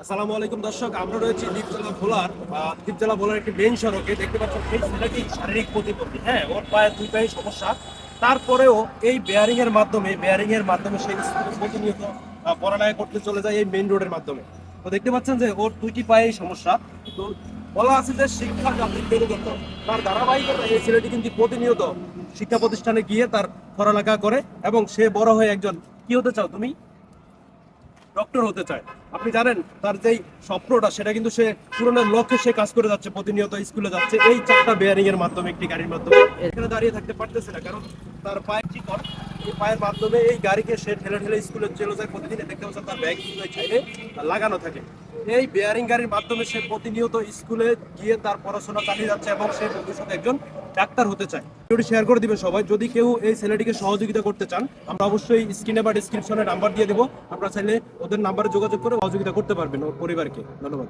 আসসালামু আলাইকুম দর্শক, আমরা রয়েছি দ্বীপজলা ভোলার একটি মেইন সড়কে। দেখতে পাচ্ছেন এই ছেলেটি শারীরিক প্রতিবন্ধী, হ্যাঁ, ওর পায়ে দুই পায়ে সমস্যা। তারপরেও এই বেয়ারিং এর মাধ্যমে সেই স্কুলে প্রতিনিয়ত পড়ালেখা করতে চলে যায় এই মেইন রোডের মাধ্যমে। তো দেখতে পাচ্ছেন যে ওর দুইটি পায়ে সমস্যা। তো বলা আছে যে শিক্ষা জাতির মেরুদণ্ড, তার ধারাবাহিকতা এই ছেলেটি কিন্তু প্রতিনিয়ত শিক্ষা প্রতিষ্ঠানে গিয়ে তার পড়ালেখা করে এবং সে বড় হয়ে একজন, কি হতে চাও তুমি? ডক্টর হতে চায়। আপনি জানেন তার যেই স্বপ্নটা, সেটা কিন্তু সে পূরণের লক্ষ্যে সে কাজ করে যাচ্ছে, প্রতিনিয়ত স্কুলে যাচ্ছে এই চারটা বেয়ারিং এর মাধ্যমে, একটি গাড়ির মাধ্যমে। এখানে দাঁড়িয়ে থাকতে পারতেছে না, কারণ তার পায়ের চিকন, এই পায়ের মাধ্যমে এই গাড়িকে সে ঠেলে ঠেলে স্কুলে চলে যায় প্রতিদিন। দেখতে পাচ্ছেন তার ব্যাগ কিন্তু এই সাইডে লাগানো থাকে। এই বেয়ারিং গাড়ির মাধ্যমে সে প্রতিনিয়ত স্কুলে গিয়ে তার পড়াশোনা চালিয়ে যাচ্ছে এবং সে ভবিষ্যতে একজন ডাক্তার হতে চায়। ভিডিওটি শেয়ার করে দিবেন সবাই। যদি কেউ এই ছেলেটিকে সহযোগিতা করতে চান, আমরা অবশ্যই স্ক্রিনে বা ডিসক্রিপশনে নাম্বার দিয়ে দেবো। আপনারা চাইলে ওদের নাম্বারে যোগাযোগ করে সহযোগিতা করতে পারবেন ওর পরিবারকে। ধন্যবাদ।